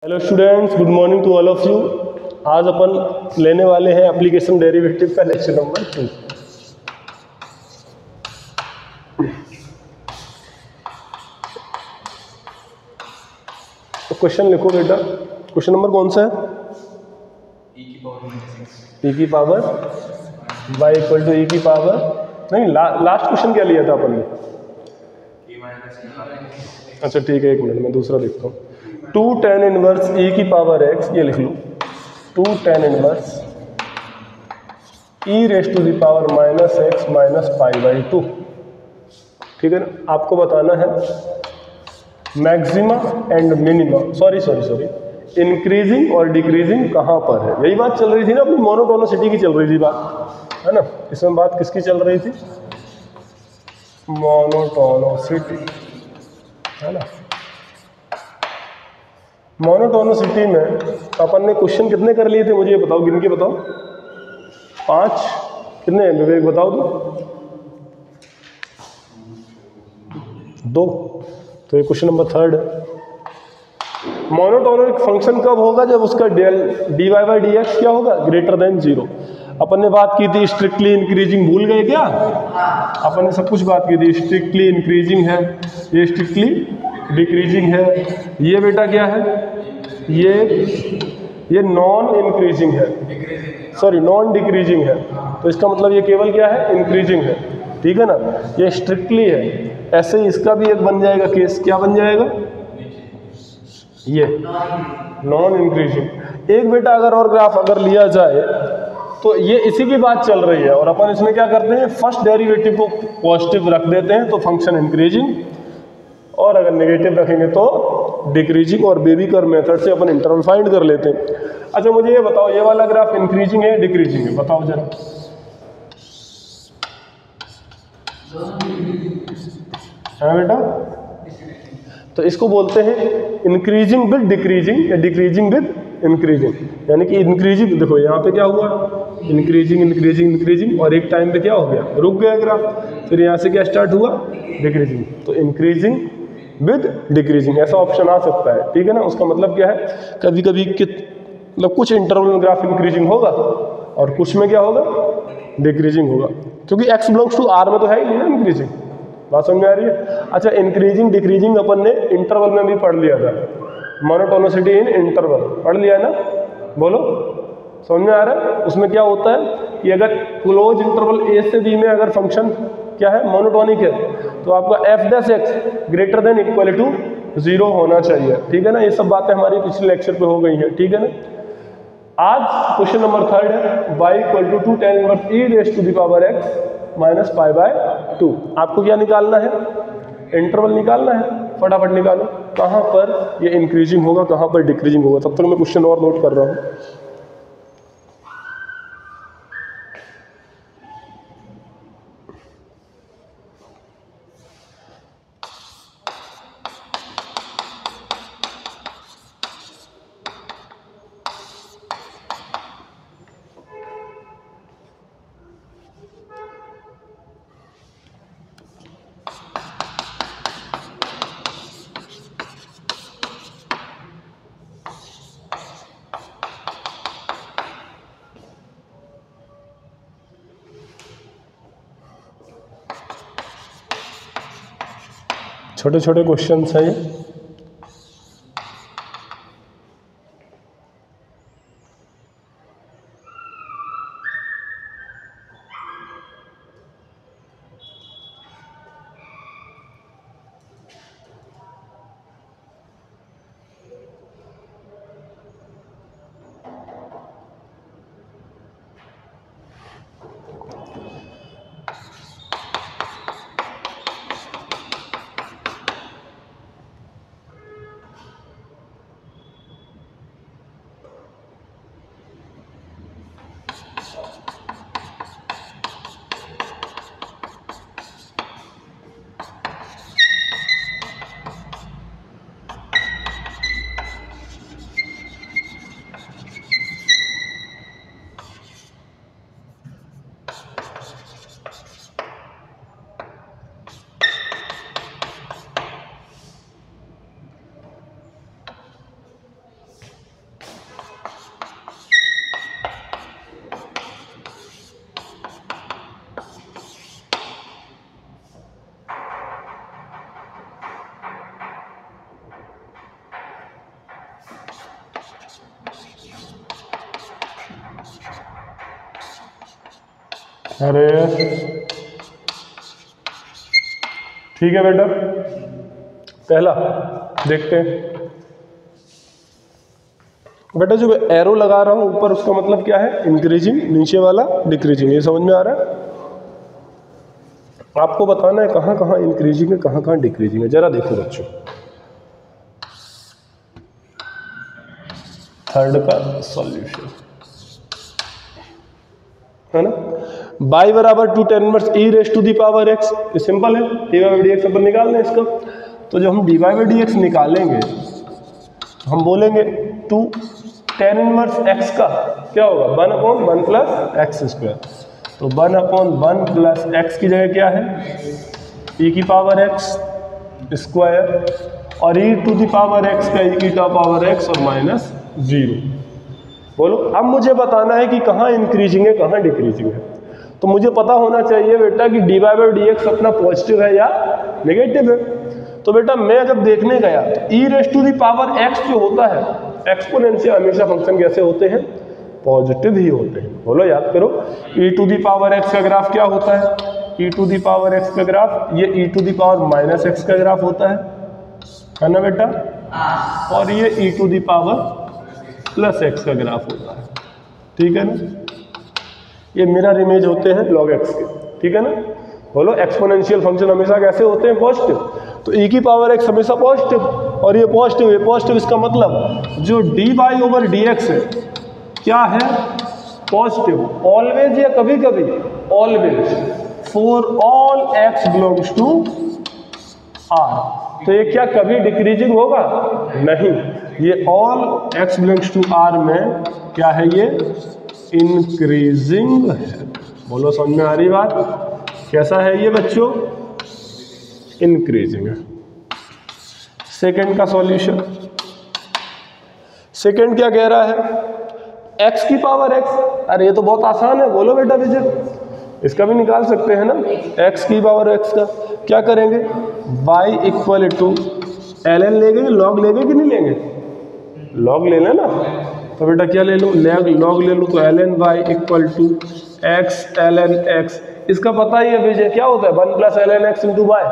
Hello students, good morning to all of you. आज अपन लेने वाले हैं एप्लीकेशन डेरिवेटिव का लेक्चर नंबर 2। तो क्वेश्चन लिखो बेटा। क्वेश्चन नंबर कौन सा है? e की power y equal to e की पावर नहीं, लास्ट क्वेश्चन क्या लिया था अपन ने? अच्छा ठीक है, एक मिनट में दूसरा देखता हूँ। 2 tan इनवर्स e की पावर x, ये लिख लो 2 tan inverse e raise to the power minus x minus pi by 2। ठीक है ना? आपको बताना है maxima and minima, sorry increasing और डिक्रीजिंग कहाँ पर है। यही बात चल रही थी ना अपनी, मोनोटोनिसिटी की चल रही थी बात, है ना? इसमें बात किसकी चल रही थी? मोनोटोनिसिटी, है ना? मोनोटोनिसिटी में अपन ने क्वेश्चन कितने कर लिए थे, मुझे ये बताओ, गिन के बताओ। 5 कितने हैं विवेक, बताओ तो। 2। तो ये क्वेश्चन नंबर 3 है। मोनोटोनिक फंक्शन कब होगा? जब उसका dy बाई डी एक्स क्या होगा? Greater than 0। अपन ने बात की थी स्ट्रिक्टली इंक्रीजिंग, भूल गए क्या? अपन ने सब कुछ बात की थी। स्ट्रिक्टली इंक्रीजिंग है, ये स्ट्रिक्टली डिक्रीजिंग है, ये बेटा क्या है? ये नॉन इंक्रीजिंग है, सॉरी नॉन डिक्रीजिंग है। तो इसका मतलब ये केवल क्या है? इंक्रीजिंग है। ठीक है ना? ये स्ट्रिक्टली है। ऐसे ही इसका भी एक बन जाएगा केस, क्या बन जाएगा? ये नॉन इंक्रीजिंग। एक बेटा अगर और ग्राफ अगर लिया जाए तो ये इसी की बात चल रही है, और अपन इसमें क्या करते हैं? फर्स्ट डेरिवेटिव को पॉजिटिव रख देते हैं तो फंक्शन इंक्रीजिंग, और अगर नेगेटिव रखेंगे तो डिक्रीजिंग, और बेबी कर्व मेथड से अपन इंटरवल फाइंड कर लेते हैं। अच्छा मुझे ये बताओ, ये वाला ग्राफ इंक्रीजिंग है डिक्रीजिंग है? बताओ जरा। है बेटा? तो इसको बोलते हैं इंक्रीजिंग विद डिक्रीजिंग या डिक्रीजिंग विद इंक्रीजिंग। यानी कि इंक्रीजिंग, देखो यहाँ पे क्या हुआ? इंक्रीजिंग इंक्रीजिंग इंक्रीजिंग, और एक टाइम पे क्या हो गया? रुक गया ग्राफ। फिर यहाँ से क्या स्टार्ट हुआ? डिक्रीजिंग। तो इंक्रीजिंग विद डिक्रीजिंग ऐसा ऑप्शन आ सकता है। ठीक है ना? उसका मतलब क्या है? कभी कभी मतलब कुछ इंटरवल में ग्राफ इंक्रीजिंग होगा और कुछ में क्या होगा? डिक्रीजिंग होगा, क्योंकि x बिलोंग्स टू r में तो है ही नहीं ना इंक्रीजिंग। बात समझ में आ रही है? अच्छा, इंक्रीजिंग डिक्रीजिंग अपन ने इंटरवल में भी पढ़ लिया था। मोनोटोनिसिटी इन इंटरवल पढ़ लिया है ना? बोलो, समझ में आ रहा है? उसमें क्या होता है कि अगर क्लोज इंटरवल a से b में अगर फंक्शन क्या है? मोनोटोनिक है, तो आपका f' greater than equal to 0 होना चाहिए। ठीक है ना? ये सब बातें हमारी पिछले लेक्चर पे हो गई हैं। ठीक है ना? आज क्वेश्चन नंबर 3 है y equal to 2 tan inverse e raise to the power x minus pi by 2। आपको क्या निकालना है? इंटरवल निकालना है। फटाफट निकालो, कहाँ पर ये इंक्रीजिंग होगा, कहाँ पर डिक्रीजिंग होगा। तब तक मैं क्वेश्चन और नोट कर रहा हूँ। छोटे छोटे क्वेश्चंस हैं ये। अरे ठीक है बेटा, पहला देखते हैं बेटा, जो एरो लगा रहा हूं ऊपर उसका मतलब क्या है, इंक्रीजिंग, नीचे वाला डिक्रीजिंग। ये समझ में आ रहा है? आपको बताना है कहां कहां इंक्रीजिंग है, कहां कहां डिक्रीजिंग है। जरा देखो बच्चों, थर्ड का सॉल्यूशन है ना, y बराबर 2 tan inverse e raise to the power x। ये सिंपल है, dy बाई dx अपन निकालना है इसका। तो जब हम dy बाई dx निकालेंगे तो हम बोलेंगे 2 tan इनवर्स x का क्या होगा, 1/1 प्लस एक्स स्क्वायर। तो 1/1 प्लस एक्स की जगह क्या है, e की पावर x स्क्वायर, और e to the power x का e की पावर x और माइनस 0। बोलो, अब मुझे बताना है कि कहाँ इंक्रीजिंग है कहाँ डिक्रीजिंग है। तो मुझे पता होना चाहिए बेटा कि dy बाई dx अपना पॉजिटिव है या नेगेटिव है। तो बेटा मैं जब देखने गया तो e raise to the power x जो होता है, एक्सपोनेंशियल हमेशा फंक्शन कैसे होते हैं, पॉजिटिव ही होते हैं। बोलो याद करो, e to the power x का ग्राफ क्या होता है, e to the power x का ग्राफ, ये e to the power minus x का ग्राफ होता है ना बेटा, और ये e to the power plus x का ग्राफ होता है। ठीक है ना, ये मिरर इमेज होते हैं log x के। ठीक है ना, बोलो एक्सपोनेंशियल फंक्शन हमेशा कैसे होते हैं, पॉजिटिव। तो e की पावर x हमेशा पॉजिटिव, और ये पॉजिटिव है, पॉजिटिव इसका मतलब जो dy ओवर dx है क्या है, पॉजिटिव। ऑलवेज या कभी कभी, always, for all x belongs to r। तो ये क्या कभी डिक्रीजिंग होगा, नहीं, ये all x belongs to r में क्या है, ये इंक्रीजिंग है। बोलो समझ में आ रही बात, कैसा है ये बच्चों, इंक्रीजिंग है। सेकंड का सॉल्यूशन, सेकंड क्या कह रहा है, x की पावर x। अरे ये तो बहुत आसान है, बोलो बेटा विजय, इसका भी निकाल सकते हैं ना, x की पावर x का क्या करेंगे, y इक्वल टू ln लेंगे, लॉग लेंगे कि नहीं लेंगे, लॉग ले लेना। तो बेटा क्या ले लूँ, लॉग ले लूँ, तो ln y equal to x ln x। इसका पता ही है विजय क्या होता है, 1 plus ln x into y.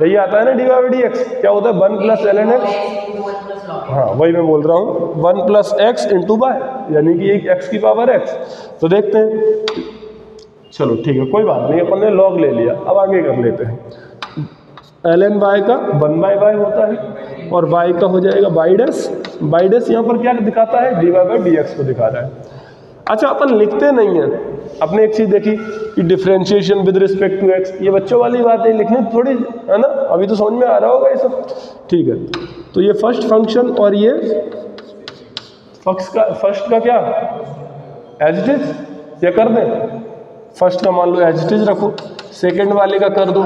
यही आता है ना dy बाई dx, क्या होता है 1 प्लस ln x, हाँ वही मैं बोल रहा हूँ, 1 प्लस x इंटू वाई, यानी कि एक x की पावर x। तो देखते हैं, चलो ठीक है कोई बात नहीं, अपन ने लॉग ले लिया, अब आगे कर लेते हैं। ln y का 1 बाई वाई होता है, और y का हो जाएगा बाई डैश। बाई डैश यहाँ पर क्या दिखाता है, dy बाई dx को दिखा रहा है। अच्छा अपन लिखते नहीं है, अपने एक चीज देखी कि differentiation with respect to x, ये बच्चों वाली बात है, लिखनी थोड़ी है ना, अभी तो समझ में आ रहा होगा ये सब। ठीक है, तो ये फर्स्ट फंक्शन और ये फर्स्ट का क्या एज इट इज, ये कर दें, फर्स्ट का मान लो एज इट इज रखो, सेकंड वाले का कर दो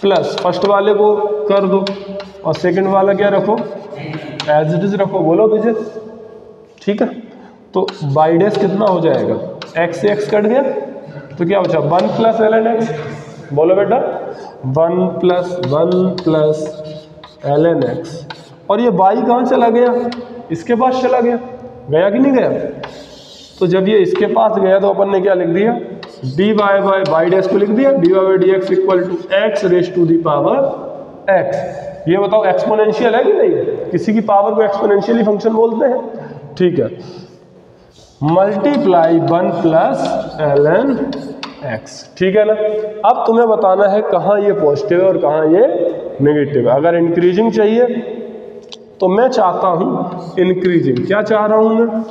प्लस फर्स्ट वाले को कर दो, और सेकंड वाला क्या रखो, एज इट इज रखो। बोलो विजय, ठीक है। तो बाई डैश कितना हो जाएगा, x से x कट गया तो क्या बचा, 1 प्लस ln x। बोलो बेटा 1 प्लस ln x, और ये y कहाँ चला गया, इसके पास चला गया, गया कि नहीं गया। तो जब ये इसके पास गया तो अपन ने क्या लिख दिया, dy बाई डैश को लिख दिया, dy by dx equal to x raise to the power x। ये बताओ एक्सपोनेंशियल है कि नहीं है, किसी की पावर को एक्सपोनेंशियली फंक्शन बोलते हैं। ठीक है, मल्टीप्लाई 1 प्लस ln x। ठीक है ना, अब तुम्हें बताना है कहाँ ये पॉजिटिव है और कहाँ ये नेगेटिव है। अगर इंक्रीजिंग चाहिए तो मैं चाहता हूँ इंक्रीजिंग, क्या चाह रहा हूँ मैं,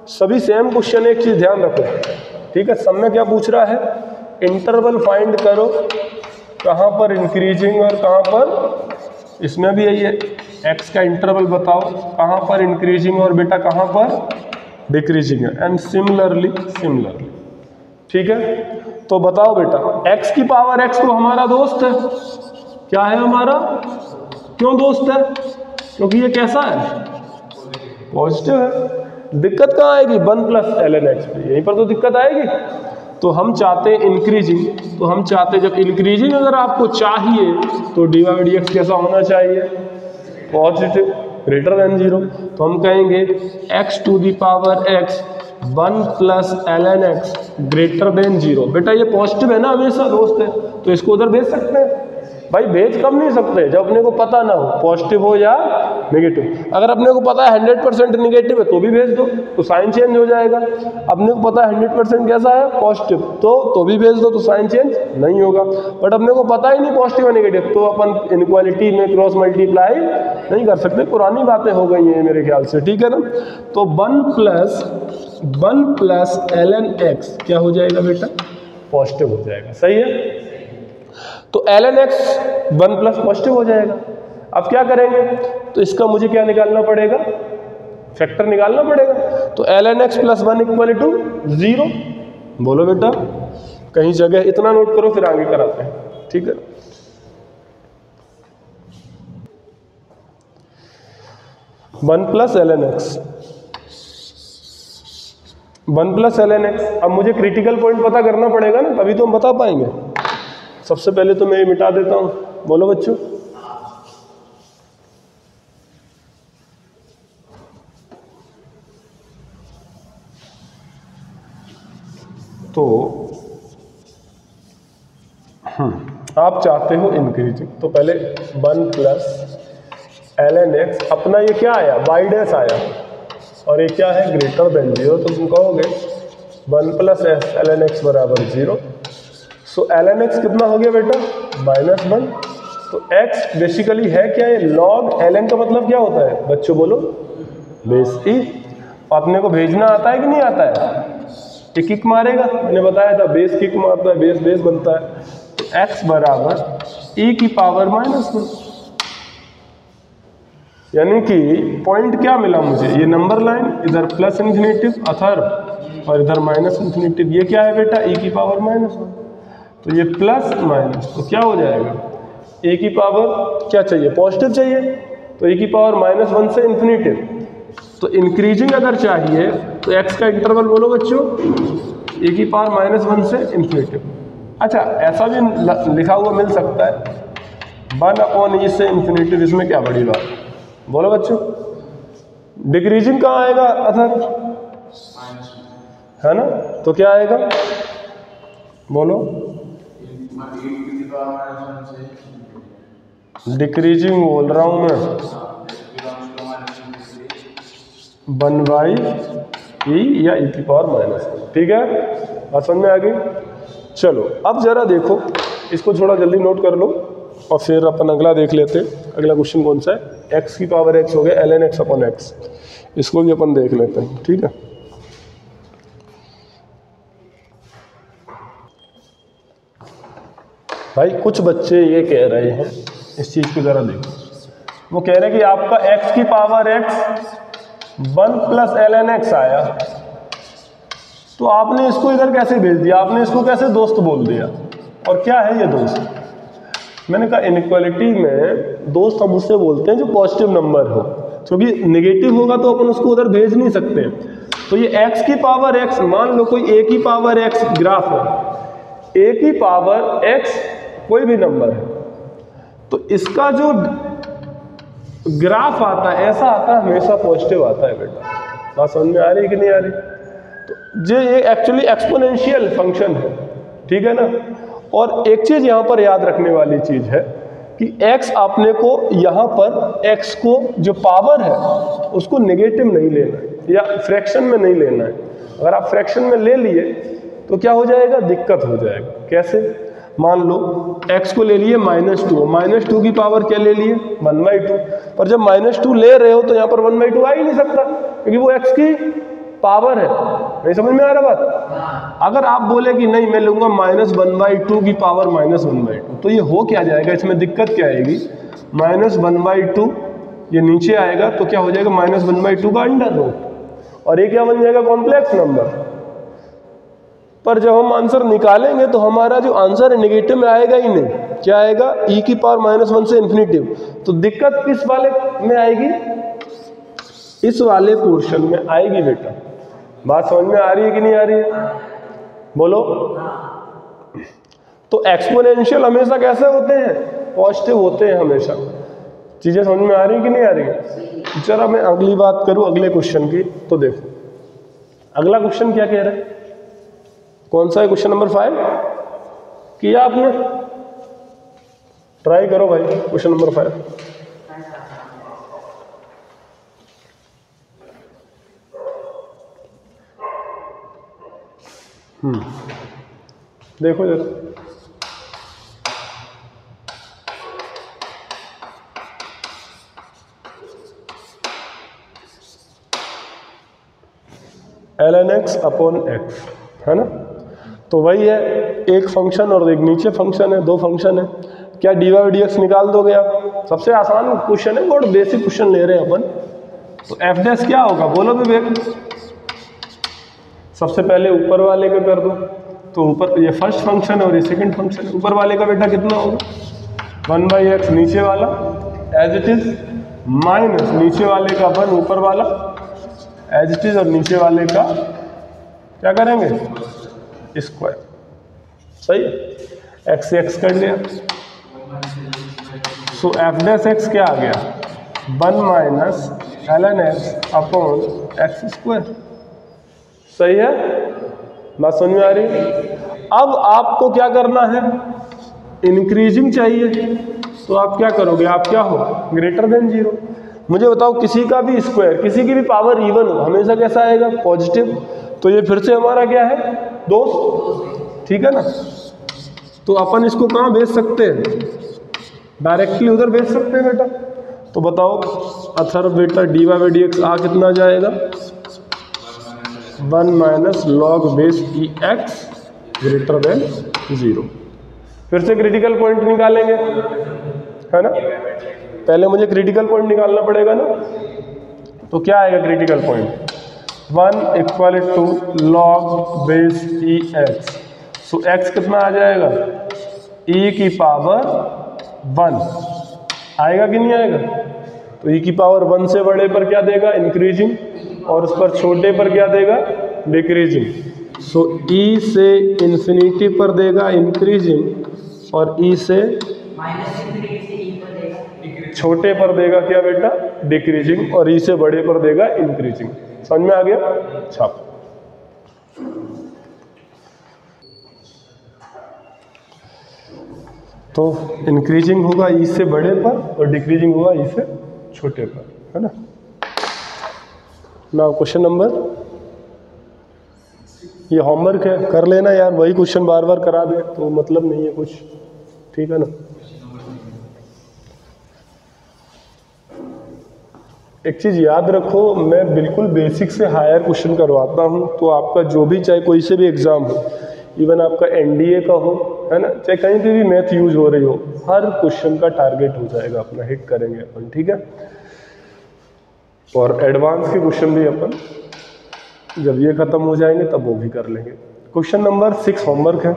सभी सेम क्वेश्चन, एक चीज ध्यान रखो, ठीक है। सब में क्या पूछ रहा है, इंटरवल फाइंड करो, कहाँ पर इंक्रीजिंग और कहाँ पर, इसमें भी यही है, x का इंटरवल बताओ कहाँ पर इंक्रीजिंग और बेटा कहाँ पर डिक्रीजिंग है, एंड सिमिलरली। ठीक है, तो बताओ बेटा x की पावर x तो हमारा दोस्त है, क्या है हमारा, क्यों दोस्त है, क्योंकि ये कैसा है, पॉजिटिव है। दिक्कत कहाँ आएगी, 1 प्लस ln x पे, यहीं पर तो दिक्कत आएगी। तो हम चाहते हैं इंक्रीजिंग, तो हम चाहते जब इंक्रीजिंग अगर आपको चाहिए तो dy बाई dx कैसा होना चाहिए, पॉजिटिव, ग्रेटर देन 0। तो हम कहेंगे x to the power x 1 plus ln x greater than 0। बेटा ये पॉजिटिव है ना, हमेशा दोस्त है, तो इसको उधर भेज सकते हैं। भाई भेज कब नहीं सकते, जब अपने को पता ना हो पॉजिटिव हो या नेगेटिव। अगर अपने को पता है 100% नेगेटिव है तो भी भेज दो, तो साइन चेंज हो जाएगा। अपने को पता है 100% कैसा है, पॉजिटिव, तो भी भेज दो, तो साइन चेंज नहीं होगा। बट अपने को पता ही नहीं पॉजिटिव है नेगेटिव, तो अपन इनइक्वालिटी में क्रॉस मल्टीप्लाई नहीं कर सकते। पुरानी बातें हो गई हैं मेरे ख्याल से, ठीक है ना। तो 1 प्लस ln x क्या हो जाएगा बेटा, पॉजिटिव हो जाएगा, सही है। तो ln x 1 प्लस पॉजिटिव हो जाएगा। अब क्या करेंगे, तो इसका मुझे क्या निकालना पड़ेगा, फैक्टर निकालना पड़ेगा। तो ln x plus 1 equal to 0। बोलो बेटा, कहीं जगह इतना नोट करो, फिर आगे कराते हैं, ठीक है। One plus ln x, 1 plus ln x। अब मुझे क्रिटिकल पॉइंट पता करना पड़ेगा ना, तभी तो हम बता पाएंगे। सबसे पहले तो मैं ये मिटा देता हूं, बोलो बच्चों। तो आप चाहते हो इंक्रीजिंग, तो पहले 1 प्लस ln x, अपना ये क्या आया, y डैश आया, और ये क्या है, ग्रेटर देन 0, तो तुम कहोगे 1 प्लस ln x बराबर 0। सो ln x कितना हो गया बेटा, -1। तो x बेसिकली है क्या, है log ln का मतलब क्या होता है बच्चों, बोलो, बेस ई। आपने को भेजना आता है कि नहीं आता है, ये किक मारेगा, मैंने बताया था, बेस किक मारता है, बेस बेस बनता है। तो x बराबर e की पावर -1, यानी कि पॉइंट क्या मिला मुझे, ये नंबर लाइन, इधर प्लस इन्फिनिटिव अथर और इधर माइनस इन्फिनिटिव। ये क्या है बेटा, e की पावर -1, तो ये प्लस माइनस, तो क्या हो जाएगा, ए की पावर क्या चाहिए, पॉजिटिव चाहिए, तो ए की पावर -1 से इन्फिनिटिव। तो इंक्रीजिंग अगर चाहिए तो एक्स का इंटरवल बोलो बच्चों, ए की पावर -1 से इन्फिनिटिव। अच्छा, ऐसा भी लिखा हुआ मिल सकता है 1/e से इन्फिनिटिव, इसमें क्या बड़ी बात, बोलो बच्चों। डिक्रीजिंग कहाँ आएगा, अथर, है ना, तो क्या आएगा, बोलो। डिक्रीजिंग बोल रहा हूं मैं, 1/e या e की पावर -1, ठीक है, बात समझ में आ गई। चलो अब जरा देखो, इसको थोड़ा जल्दी नोट कर लो और फिर अपन अगला देख लेते हैं। अगला क्वेश्चन कौन सा है, x की पावर x हो गया ln x अपॉन x, इसको भी अपन देख लेते हैं, ठीक है। भाई कुछ बच्चे ये कह रहे हैं, इस चीज को जरा देखो, वो कह रहे हैं कि आपका x की power x 1 plus ln x आया, तो आपने इसको इधर कैसे भेज दिया, आपने इसको कैसे दोस्त बोल दिया, और क्या है ये दोस्त। मैंने कहा इनइक्वालिटी में दोस्त हम उससे बोलते हैं जो पॉजिटिव नंबर हो, क्योंकि नेगेटिव होगा तो अपन उसको उधर भेज नहीं सकते। तो ये x की पावर x, मान लो कोई a की पावर x ग्राफ है, a की पावर x कोई भी नंबर है, तो इसका जो ग्राफ आता है ऐसा आता है, हमेशा पॉजिटिव आता है बेटा। बात समझ में आ रही है कि नहीं आ रही। तो ये एक्चुअली एक्सपोनेंशियल फंक्शन है, ठीक है ना। और एक चीज यहां पर याद रखने वाली चीज है कि x आपने को यहां पर x को जो पावर है उसको नेगेटिव नहीं लेना है या फ्रैक्शन में नहीं लेना है। अगर आप फ्रैक्शन में ले लिए तो क्या हो जाएगा, दिक्कत हो जाएगा। कैसे, मान लो x को ले लिए -2, -2 की पावर क्या ले लिए 1/2, पर जब -2 ले रहे हो तो यहाँ पर 1/2 आ ही नहीं सकता, क्योंकि वो x की पावर है। नहीं समझ में आ रहा बात। अगर आप बोले कि नहीं मैं लूंगा -1/2 की पावर -1/2, तो ये हो क्या जाएगा, इसमें दिक्कत क्या आएगी, -1/2 ये नीचे आएगा तो क्या हो जाएगा, -1/2 का अंडर रूट, और ये क्या बन जाएगा, कॉम्प्लेक्स नंबर। पर जब हम आंसर निकालेंगे तो हमारा जो आंसर है नेगेटिव में आएगा ही नहीं, क्या आएगा, e की पावर -1 से इन्फिनिटिव। तो दिक्कत किस वाले में आएगी, इस वाले पोर्शन में आएगी बेटा। बात समझ में आ रही है कि नहीं आ रही है, बोलो। तो एक्सपोनेंशियल हमेशा कैसे होते हैं, पॉजिटिव होते हैं हमेशा। चीजें समझ में आ रही है कि नहीं आ रही है। जरा मैं अगली बात करूं, अगले क्वेश्चन की, तो देखो अगला क्वेश्चन क्या कह रहा है, कौन सा है क्वेश्चन नंबर 5 किया आपने, ट्राई करो भाई क्वेश्चन नंबर 5। देखो जरा, ln x अपॉन x है ना, तो वही है, एक फंक्शन और एक नीचे फंक्शन है, दो फंक्शन है, क्या dy dx निकाल दोगे आप। सबसे आसान क्वेश्चन है, बहुत बेसिक क्वेश्चन ले रहे हैं अपन। तो f डैश क्या होगा बोलो विवेक। सबसे पहले ऊपर वाले का कर दो, तो ऊपर ये फर्स्ट फंक्शन है और ये सेकंड फंक्शन है। ऊपर वाले का बेटा कितना होगा 1/x, नीचे वाला एज इट इज माइनस नीचे वाले का 1 ऊपर वाला एज इट इज, और नीचे वाले का क्या करेंगे स्क्वायर। सही है, x से x कर लिया, सो f डैश x क्या आ गया 1 minus ln x upon x square. सही है, बात समझ में आ रही है। अब आपको क्या करना है, इंक्रीजिंग चाहिए, तो आप क्या करोगे, आप क्या हो ग्रेटर देन 0। मुझे बताओ किसी का भी स्क्वायर, किसी की भी पावर इवन हो, हमेशा कैसा आएगा पॉजिटिव। तो ये फिर से हमारा क्या है दोस्त, ठीक है ना। तो अपन इसको कहाँ भेज सकते हैं, डायरेक्टली उधर भेज सकते हैं बेटा। तो बताओ अथर्व बेटा dy/dx आ कितना जाएगा 1 minus log base e x greater than 0। फिर से क्रिटिकल पॉइंट निकालेंगे है ना, पहले मुझे क्रिटिकल पॉइंट निकालना पड़ेगा ना। तो क्या आएगा critical point 1 equal to log base e x. So x कितना आ जाएगा e की पावर 1 आएगा कि नहीं आएगा। तो e की पावर 1 से बड़े पर क्या देगा इंक्रीजिंग, और उस पर छोटे पर क्या देगा डिक्रीजिंग। सो e से इन्फिनिटी पर देगा इंक्रीजिंग, और e से छोटे पर देगा क्या बेटा डिक्रीजिंग, और e से बड़े पर देगा इंक्रीजिंग। समझ में आ गया। छाप तो इंक्रीजिंग होगा ई से बड़े पर और डिक्रीजिंग होगा ई से छोटे पर, है ना। ना क्वेश्चन नंबर, ये होमवर्क है कर लेना यार, वही क्वेश्चन बार बार करा दे तो मतलब नहीं है कुछ, ठीक है ना। एक चीज़ याद रखो, मैं बिल्कुल बेसिक से हायर क्वेश्चन करवाता हूँ, तो आपका जो भी चाहे कोई से भी एग्जाम हो, इवन आपका एनडीए का हो है ना, चाहे कहीं पे भी मैथ यूज हो रही हो, हर क्वेश्चन का टारगेट हो जाएगा अपना, हिट करेंगे अपन, ठीक है। और एडवांस के क्वेश्चन भी अपन जब ये खत्म हो जाएंगे तब वो भी कर लेंगे। क्वेश्चन नंबर 6 होमवर्क है,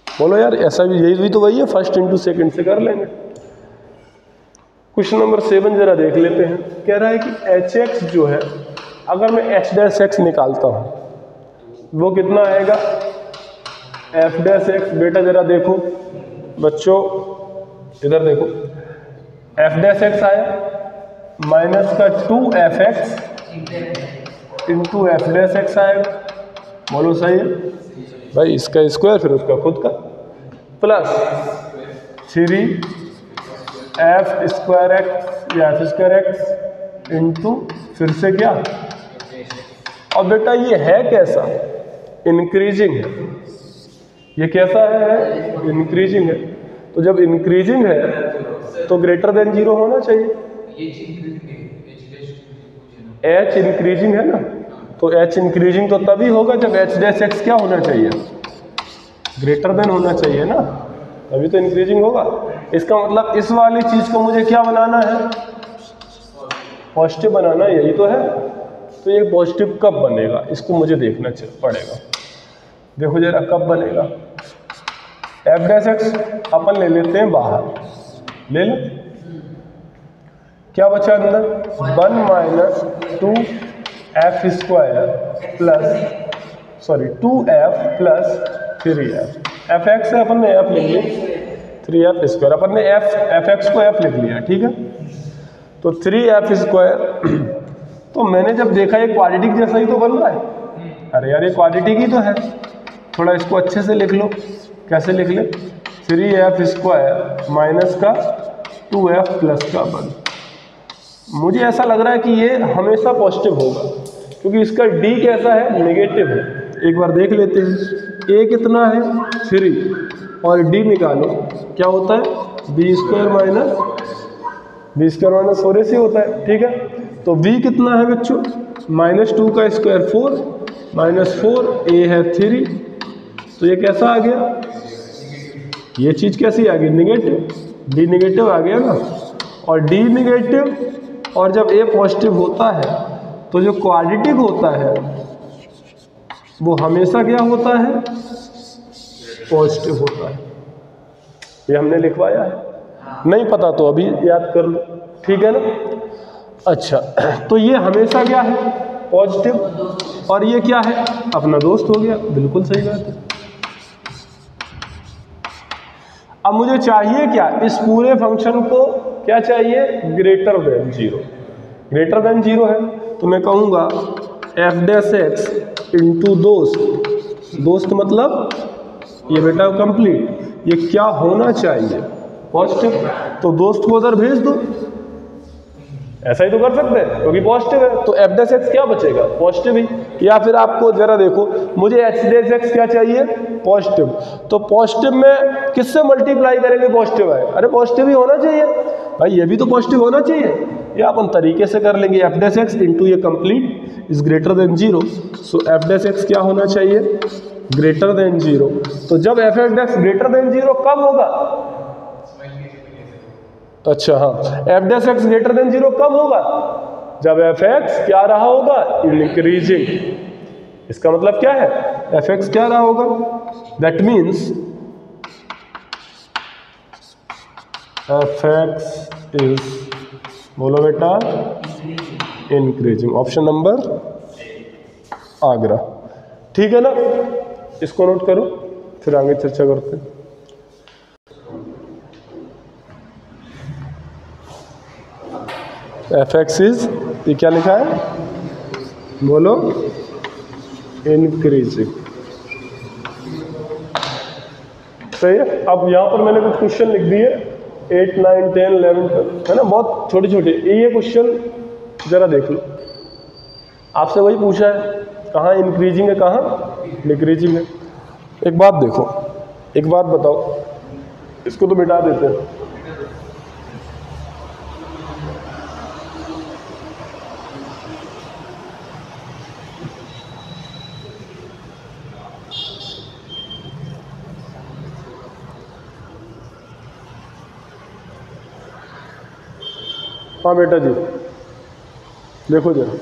बोलो यार ऐसा भी, यही भी तो वही है, फर्स्ट इंटू सेकंड से कर लेंगे। क्वेश्चन नंबर 7 जरा देख लेते हैं। कह रहा है कि एच एक्स जो है, अगर मैं एच डैश एक्स निकालता हूँ वो कितना आएगा एफ डैश एक्स। बेटा जरा देखो बच्चों, इधर देखो, एफ डैश एक्स आया माइनस का 2f x into F dash x आएगा। बोलो सही है भाई, इसका स्क्वायर फिर उसका खुद का प्लस 3f स्क्वायर एक्स या एफ स्क्वायर एक्स इंटू फिर से क्या। और बेटा ये है कैसा, इंक्रीजिंग है। ये कैसा है इंक्रीजिंग है। तो जब इंक्रीजिंग है तो ग्रेटर देन 0 होना चाहिए। एच इंक्रीजिंग है ना, तो एच इंक्रीजिंग तो तभी होगा जब एच डैश एक्स क्या होना चाहिए ग्रेटर देन होना चाहिए ना, तभी तो इंक्रीजिंग होगा। इसका मतलब इस वाली चीज को मुझे क्या बनाना है पॉजिटिव बनाना, यही तो है। तो ये पॉजिटिव कब बनेगा इसको मुझे देखना पड़ेगा। देखो जरा कब बनेगा। एफ डैश एक्स अपन ले लेते हैं बाहर, ले लो क्या बचा अंदर 1 minus 2f square plus 2f plus 3f। F x है अपन ने एफ लिख लिया, 3f स्क्वायर अपन ने एफ एक्स को एफ लिख लिया, ठीक है। तो 3f स्क्वायर, तो तो मैंने जब देखा ये क्वाड्रेटिक जैसा ही तो बन रहा है, अरे यार ये क्वाड्रेटिक ही तो है। थोड़ा इसको अच्छे से लिख लो, कैसे लिख ले, 3f² माइनस का 2f प्लस का 1। मुझे ऐसा लग रहा है कि ये हमेशा पॉजिटिव होगा, क्योंकि इसका d कैसा है, नेगेटिव है। एक बार देख लेते हैं, a कितना है 3 और d निकालो, क्या होता है b² माइनस 4ac होता है, ठीक है। तो v कितना है बच्चों, -2 का स्क्वायर 4 -4, a है 3, तो ये कैसा आ गया, ये चीज़ कैसी आ गई, नेगेटिव, d नेगेटिव आ गया ना। और d नेगेटिव और जब a पॉजिटिव होता है तो जो क्वाड्रेटिक होता है वो हमेशा क्या होता है, पॉजिटिव होता है। ये हमने लिखवाया है, नहीं पता तो अभी याद कर लो, ठीक है ना। अच्छा, तो ये हमेशा क्या है, पॉजिटिव, और ये क्या है, अपना दोस्त हो गया, बिल्कुल सही बात है। अब मुझे चाहिए क्या, इस पूरे फंक्शन को क्या चाहिए, ग्रेटर देन 0। ग्रेटर देन 0 है तो मैं कहूँगा f' इंटू दोस्त मतलब ये बेटा कंप्लीट, ये क्या होना चाहिए, पॉजिटिव। तो दोस्त को उधर भेज दो, ऐसा ही तो कर सकते हैं क्योंकि पॉजिटिव है, तो f' क्या बचेगा, पॉजिटिव ही। या फिर आपको जरा देखो, मुझे h' क्या चाहिए, पॉजिटिव, तो पॉजिटिव में किससे मल्टीप्लाई करेंगे, पॉजिटिव है, अरे पॉजिटिव ही होना चाहिए भाई, ये भी तो पॉजिटिव होना चाहिए। या अपन तरीके से कर लेंगे, f' इंटू ये complete is greater than 0, so f' क्या होना चाहिए, ग्रेटर देन 0। तो जब f' ग्रेटर देन 0 कब होगा, अच्छा हाँ, f' ग्रेटर देन 0 कब होगा, जब f(x) क्या रहा होगा, इंक्रीजिंग। इसका मतलब क्या है, f(x) क्या रहा होगा, दैट मीन्स f(x) इज, बोलो बेटा, इंक्रीजिंग। ऑप्शन नंबर आगरा, ठीक है ना। इसको नोट करो, फिर आगे चर्चा करते हैं। f(x) इज, ये क्या लिखा है, बोलो, इंक्रीजिंग, सही है। अब यहाँ पर मैंने कुछ क्वेश्चन लिख दिए 8, 9, 10, 11 है ना, बहुत छोटे छोटे। ये क्वेश्चन जरा देख लो, आपसे वही पूछा है, कहाँ इंक्रीजिंग है कहाँ डिक्रीजिंग है। एक बात देखो, एक बात बताओ, इसको तो मिटा देते हैं। हाँ बेटा जी, देखो जरा,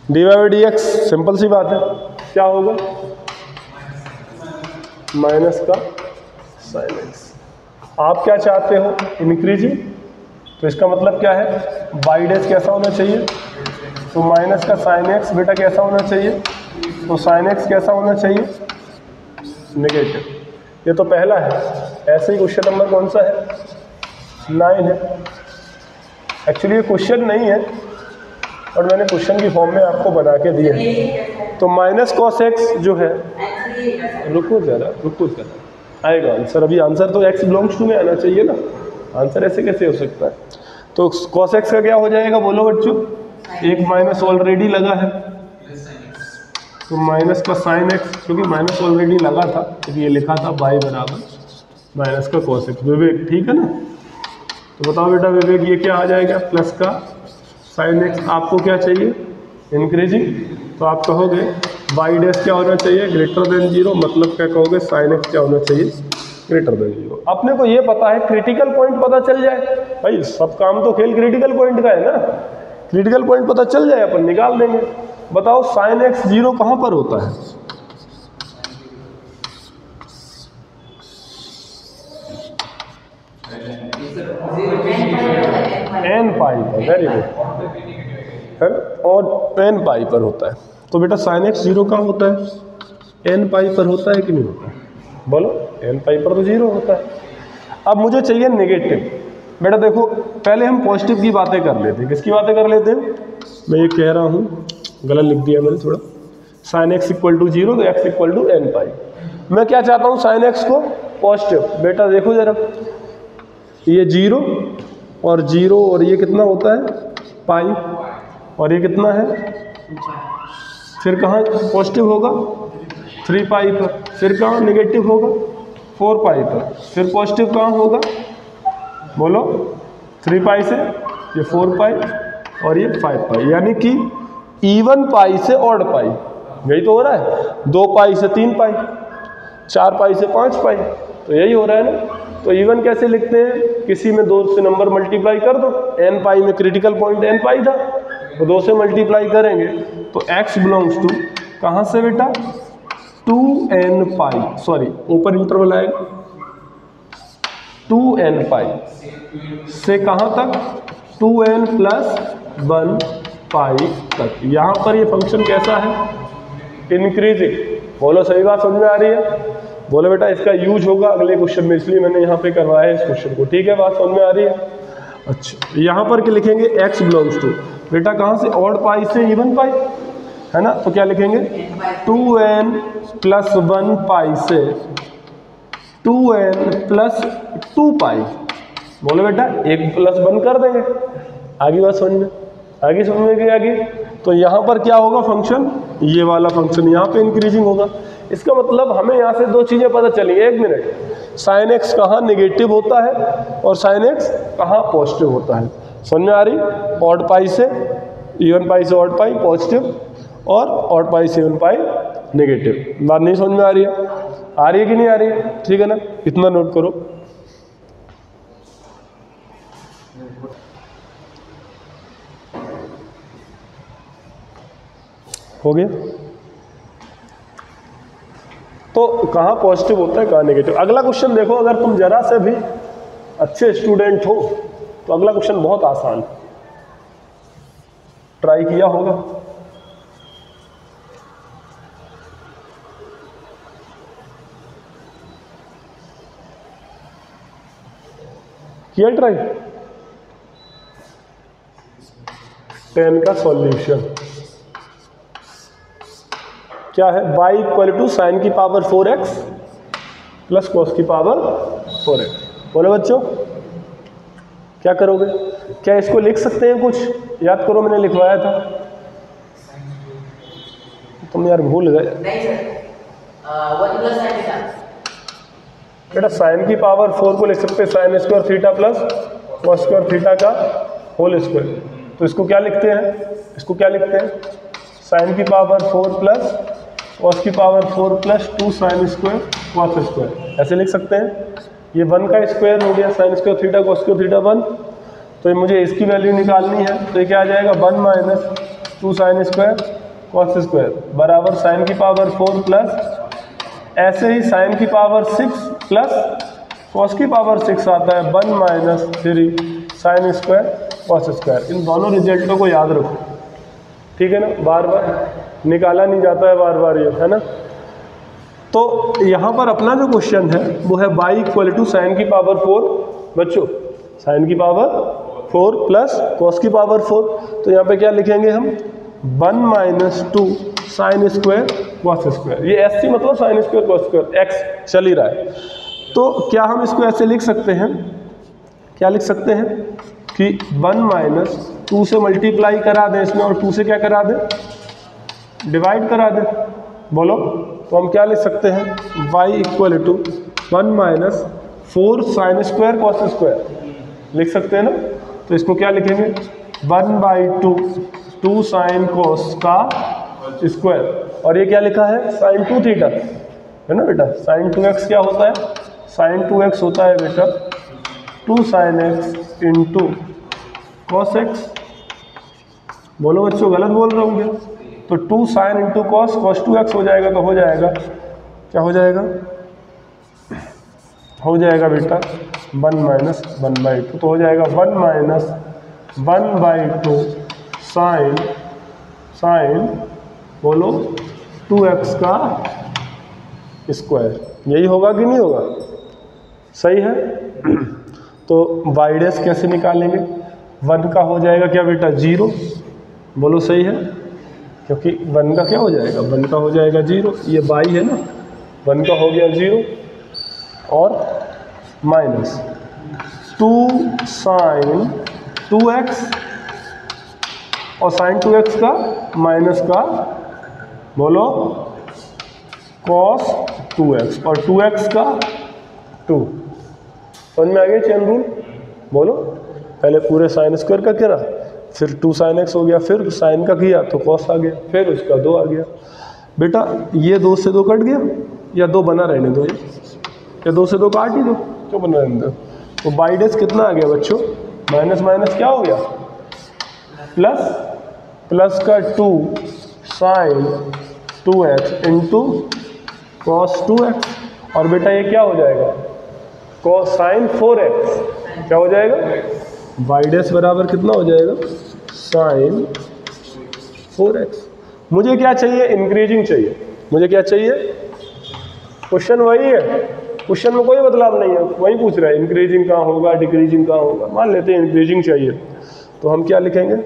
dy/dx सिंपल सी बात है, क्या होगा, माइनस का sin x। आप क्या चाहते हो, इंक्रीजिंग, तो इसका मतलब क्या है, y' कैसा होना चाहिए, तो माइनस का sin x बेटा कैसा होना चाहिए, तो sin x कैसा होना चाहिए, नेगेटिव। ये तो पहला है। ऐसे ही क्वेश्चन नंबर कौन सा है, 9 है। एक्चुअली ये क्वेश्चन नहीं है और मैंने क्वेश्चन की फॉर्म में आपको बना के दिए हैं। तो माइनस cos x जो है, रुको जरा आएगा आंसर। अभी आंसर तो x बिलोंग्स टू में आना चाहिए ना, आंसर ऐसे कैसे हो सकता है। तो cos x का क्या हो जाएगा, बोलो बच्चों, एक माइनस ऑलरेडी लगा है, तो माइनस का sin x, क्योंकि माइनस ऑलरेडी लगा था, तो ये लिखा था y बराबर माइनस का cos x। विवेक ठीक है ना, तो बताओ बेटा विवेक, ये क्या आ जाएगा, प्लस का sin x। आपको क्या चाहिए, इंक्रीजिंग, तो आप कहोगे y' क्या होना चाहिए, ग्रेटर देन 0, मतलब क्या कहोगे, sin x क्या होना चाहिए, ग्रेटर देन 0। अपने को ये पता है, क्रिटिकल पॉइंट पता चल जाए भाई, सब काम तो खेल क्रिटिकल पॉइंट का है ना, क्रिटिकल पॉइंट पता चल जाए अपन निकाल देंगे। बताओ sin x 0 कहाँ पर होता है, n पाई पर, वेरी गुड है, और n पाई पर होता है। तो बेटा sin x 0 कहाँ होता है, n पाई पर होता है कि नहीं होता है, बोलो, n पाई पर तो 0 होता है। अब मुझे चाहिए नेगेटिव, बेटा देखो पहले हम पॉजिटिव की बातें कर लेते हैं। किसकी बातें कर लेते हैं? मैं ये कह रहा हूँ, गलत लिख दिया मैंने थोड़ा। साइन एक्स इक्वल टू 0 तो एक्स इक्वल टू एन पाई। मैं क्या चाहता हूँ? साइन एक्स को पॉजिटिव। बेटा देखो जरा, ये 0 और 0 और ये कितना होता है? पाई। और ये कितना है? फिर कहाँ पॉजिटिव होगा? 3 पाई पर। फिर कहाँ नेगेटिव होगा? 4 पाई पर। फिर पॉजिटिव कहाँ होगा? बोलो। 3 पाई से ये 4 पाई और ये 5 पाई, यानी कि इवन पाई से ऑड पाई। यही तो हो रहा है। 2 पाई से 3 पाई, 4 पाई से 5 पाई, तो यही हो रहा है ना। तो इवन कैसे लिखते हैं? किसी में 2 से नंबर मल्टीप्लाई कर दो। एन पाई में क्रिटिकल पॉइंट एन पाई था, तो 2 से मल्टीप्लाई करेंगे तो x बिलोंग्स टू कहाँ से बेटा? 2n पाई, सॉरी ओपन इंटरवल आएगा 2n पाई से कहाँ तक? 2n + 1 पाई तक। यहाँ पर ये फंक्शन कैसा है? इंक्रीजिंग। बोलो सही बात समझ में आ रही है? बोलो बेटा इसका यूज होगा अगले क्वेश्चन में, इसलिए मैंने यहाँ पे करवाया है इस क्वेश्चन को। ठीक है, बात समझ में आ रही है? अच्छा, यहाँ पर क्या लिखेंगे? x बिलोंग्स टू बेटा कहाँ से? ऑड पाई से इवन पाई, है ना। तो क्या लिखेंगे? 2n + 1 पाई से 2n + 2 पाई। बोलो बेटा 1 + 1 कर देंगे। आगे बात समझ में? आगे समझ में गई? आगे तो यहाँ पर क्या होगा फंक्शन? ये वाला फंक्शन यहाँ पे इंक्रीजिंग होगा। इसका मतलब हमें यहाँ से 2 चीज़ें पता चली। 1 मिनट, साइन एक्स कहाँ नेगेटिव होता है और साइन एक्स कहाँ पॉजिटिव होता है। समझ में आ रही? ऑड पाई से इवन पाई से ऑड पाई पॉजिटिव, और ऑड पाई से इवन पाई नेगेटिव। बात नहीं समझ में आ रही है? आ रही है कि नहीं आ रही है? ठीक है ना, इतना नोट करो। हो गया? तो कहाँ पॉजिटिव होता है, कहाँ नेगेटिव। अगला क्वेश्चन देखो, अगर तुम जरा से भी अच्छे स्टूडेंट हो तो अगला क्वेश्चन बहुत आसान, ट्राई किया होगा। किया ट्राई? 10 का सॉल्यूशन क्या है? y = साइन की पावर 4x + कॉस की पावर 4x। बोलो बच्चों क्या करोगे? क्या इसको लिख सकते हैं? कुछ याद करो, मैंने लिखवाया था। तुम यार भूल गए। नहीं सर, 1 + sin थीटा। बेटा साइन की पावर 4 को लिख सकते हैं sin² थीटा + cos² थीटा का होल स्क्वायर। तो इसको क्या लिखते हैं? इसको क्या लिखते हैं? साइन की पावर 4 + cos की पावर 4 + 2 sin² cos²। ऐसे लिख सकते हैं। ये 1 का स्क्वायर हो गया, sin² थीटा cos² थीटा 1। तो मुझे इसकी वैल्यू निकालनी है, तो ये क्या आ जाएगा? 1 - 2 sin² cos² बराबर साइन की पावर 4 प्लस ऐसे ही साइन की पावर 6 प्लस कॉस की पावर 6 आता है 1 - 3 sin² cos²। इन दोनों रिजल्टों को याद रखो, ठीक है ना। बार बार निकाला नहीं जाता है, बार बार ये, है ना। तो यहाँ पर अपना जो क्वेश्चन है वो है y = साइन की पावर 4। बच्चों साइन की पावर 4 प्लस कॉस की पावर 4। तो यहाँ पे क्या लिखेंगे हम? 1 - 2 sin² cos²। ये SC मतलब sin² cos², x चल ही रहा है। तो क्या हम इसको ऐसे लिख सकते हैं? क्या लिख सकते हैं कि 1 - 2 से मल्टीप्लाई करा दें इसमें, और 2 से क्या करा दें? डिवाइड करा दें। बोलो तो हम क्या लिख सकते हैं? y = 1 - 4 sin² cos² लिख सकते हैं ना। तो इसको क्या लिखेंगे? 1/2 2 sin cos का स्क्वायर, और ये क्या लिखा है? sin 2 थीटा, है ना बेटा। sin 2x क्या होता है? sin 2x होता है बेटा 2 sin x × cos x। बोलो बच्चों गलत बोल रहा हूँ क्या? तो 2 sin × cos cos 2x हो जाएगा। तो हो जाएगा, क्या हो जाएगा? हो जाएगा बेटा 1 - 1/2। तो हो जाएगा 1 - 1/2 sin बोलो 2x का स्क्वायर। यही होगा कि नहीं होगा? सही है। तो वाई डैश कैसे निकालेंगे? 1 का हो जाएगा क्या बेटा 0, बोलो सही है, क्योंकि 1 का क्या हो जाएगा 1 का हो जाएगा 0, ये बाई है ना, 1 का हो गया 0 और माइनस 2 साइन 2x और साइन 2x का माइनस का बोलो cos 2x और 2x का 2। समझ में आ गया चेन रूल? बोलो, पहले पूरे साइन स्क्वायर का करा, फिर 2 साइन x हो गया, फिर साइन का किया तो cos आ गया, फिर उसका 2 आ गया। बेटा ये 2 से 2 कट गया या 2 बना रहने दो, या 2 से 2 काट ही दो, क्यों बना रहने दो। तो बाई डैश कितना आ गया बच्चों? माइनस माइनस क्या हो गया प्लस, प्लस का 2 sign 2x into cos 2x और बेटा ये क्या हो जाएगा cos साइन 4x, क्या हो जाएगा बाई डैश बराबर कितना हो जाएगा साइन 4x। मुझे क्या चाहिए? इंक्रीजिंग चाहिए। मुझे क्या चाहिए? क्वेश्चन वही है, क्वेश्चन में कोई बदलाव नहीं है, वही पूछ रहा है इंक्रीजिंग कहाँ होगा, डिक्रीजिंग कहाँ होगा। मान लेते हैं इंक्रीजिंग चाहिए, तो हम क्या लिखेंगे?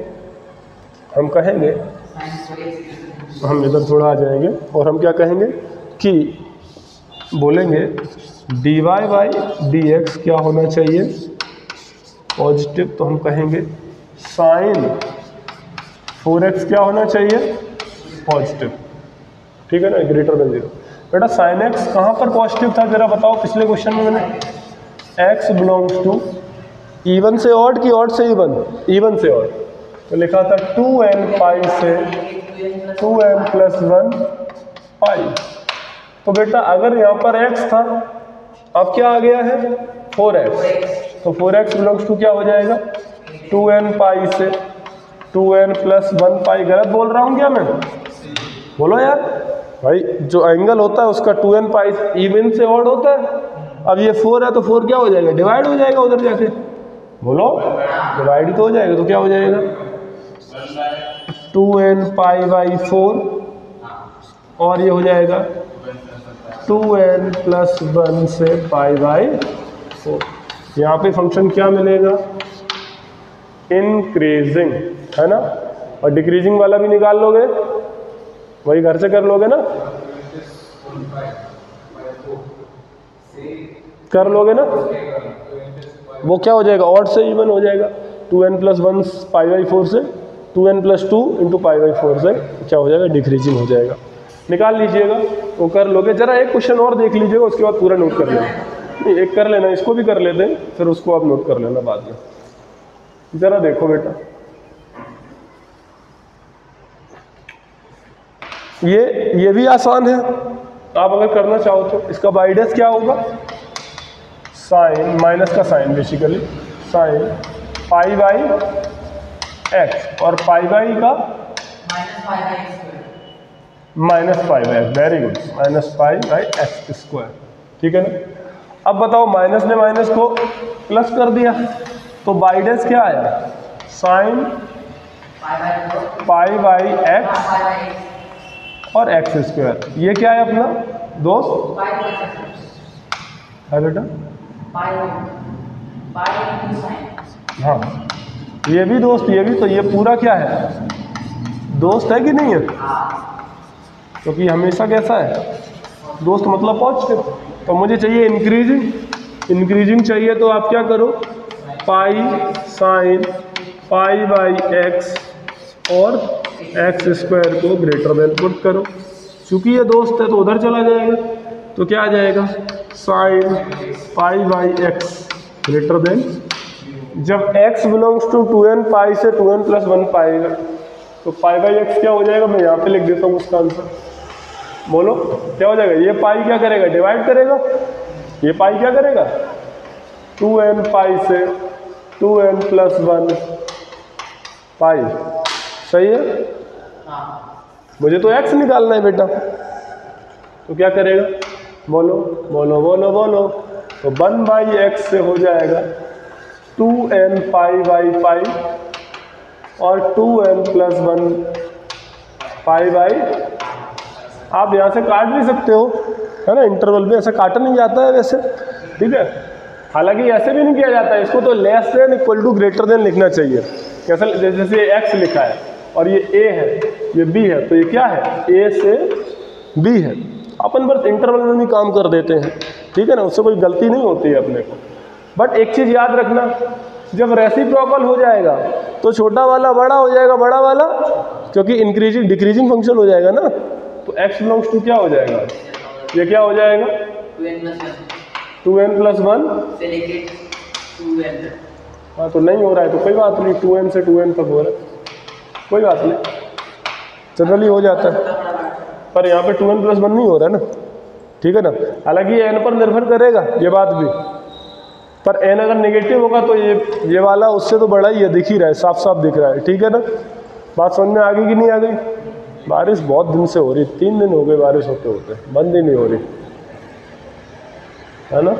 हम कहेंगे, हम इधर थोड़ा आ जाएंगे और हम क्या कहेंगे कि बोलेंगे dy बाई dx क्या होना चाहिए पॉजिटिव, तो हम कहेंगे साइन 4x क्या होना चाहिए पॉजिटिव, ठीक है ना, ग्रेटर देन 0। बेटा साइन x कहाँ पर पॉजिटिव था जरा बताओ? पिछले क्वेश्चन में मैंने x बिलोंग्स टू इवन से ऑड की ऑड से इवन, इवन से ऑड, तो लिखा था 2n पाई से 2n प्लस 1 पाई। तो बेटा अगर यहाँ पर x था, अब क्या आ गया है 4x, तो 4x बिलोंग्स टू क्या हो जाएगा 2n पाई से 2n प्लस 1 पाई। गलत बोल रहा हूँ क्या मैं? बोलो यार भाई, जो एंगल होता है उसका 2n पाई इवन से ऑड होता है। अब ये 4 है तो 4 क्या हो जाएगा डिवाइड हो जाएगा उधर जाके, बोलो डिवाइड ही तो हो जाएगा, तो क्या हो जाएगा 2n पाई बाई 4 और ये हो जाएगा 2n प्लस 1 से पाई बाई 4। यहाँ पे फंक्शन क्या मिलेगा इंक्रीजिंग, है ना, और डिक्रीजिंग वाला भी निकाल लोगे, वही घर से कर लोगे ना, कर लोगे ना, वो क्या हो जाएगा ऑड से इवन हो जाएगा, 2n प्लस 1 पाई बाई 4 से 2n plus 2 into pi by 4 से क्या हो जाएगा डिक्रीजिंग हो जाएगा। निकाल लीजिएगा, वो कर लोगे। जरा एक क्वेश्चन और देख लीजिएगा, उसके बाद पूरा नोट कर लेना। नहीं एक कर लेना, इसको भी कर लेते हैं, फिर उसको आप नोट कर लेना बाद में। जरा देखो बेटा, ये भी आसान है, आप अगर करना चाहो तो। इसका बाई डैश क्या होगा साइन, माइनस का sign basically sign pi by x और पाई बाई का minus pi by x, very good, minus pi by x square, ठीक है ना। अब बताओ माइनस ने माइनस को प्लस कर दिया, तो बाई डैश क्या आया साइन पाई बाई एक्स और एक्स स्क्वायर। ये क्या है अपना दोस्त है बेटा, हाँ ये भी दोस्त, ये भी, तो ये पूरा क्या है दोस्त है कि नहीं है, क्योंकि हमेशा कैसा है दोस्त मतलब पॉजिटिव। तो मुझे चाहिए इंक्रीजिंग, इंक्रीजिंग चाहिए तो आप क्या करो pi sine pi by x और एक्स स्क्वायर को ग्रेटर देन पुट करो। चूंकि ये दोस्त है तो उधर चला जाएगा, तो क्या आ जाएगा sign pi by x greater than, जब x बिलोंग्स टू 2n पाई से 2n प्लस 1 पाई, तो पाई बाई एक्स क्या हो जाएगा, मैं यहाँ पे लिख देता हूँ उसका आंसर। बोलो क्या हो जाएगा, ये पाई क्या करेगा डिवाइड करेगा, ये पाई क्या करेगा 2n पाई से 2n प्लस 1 पाई, सही है। मुझे तो x निकालना है बेटा, तो क्या करेगा बोलो बोलो बोलो बोलो, तो 1 बाई एक्स से हो जाएगा 2n पाई बाई पाई और 2n प्लस 1 पाई बाई। आप यहाँ से काट भी सकते हो, है ना, इंटरवल में ऐसा काटा नहीं जाता है वैसे, ठीक है। हालांकि ऐसे भी नहीं किया जाता है, इसको तो less than equal to greater than लिखना चाहिए। कैसे? जैसे एक्स लिखा है और ये ए है, ये बी है, तो ये क्या है? ए से बी है। अपन बस इंटरवल में भी काम कर देते हैं, ठीक है ना, उससे कोई गलती नहीं होती है अपने को। बट एक चीज़ याद रखना, जब रेसिप्रोकल हो जाएगा तो छोटा वाला बड़ा हो जाएगा, बड़ा वाला क्योंकि इंक्रीजिंग डिक्रीजिंग फंक्शन हो जाएगा ना, तो x बिलोंग्स टू क्या हो जाएगा? ये क्या हो जाएगा? 2n + 1 से लेके 2n। हाँ, तो नहीं हो रहा है तो कोई बात नहीं, 2n से 2n तक हो रहा है, कोई बात नहीं, जनरली हो जाता है। पर यहाँ पे 2n + 1 नहीं हो रहा है ना, ठीक है ना। हालांकि ये n पर निर्भर करेगा, ये बात भी, पर n अगर नेगेटिव होगा तो ये वाला उससे तो बड़ा ही है, दिख ही रहा है, साफ साफ दिख रहा है, ठीक है ना। बात समझ में आ गई कि नहीं आ गई? बारिश बहुत दिन से हो रही, 3 दिन हो गए बारिश होते होते, बंद ही नहीं हो रही, है ना।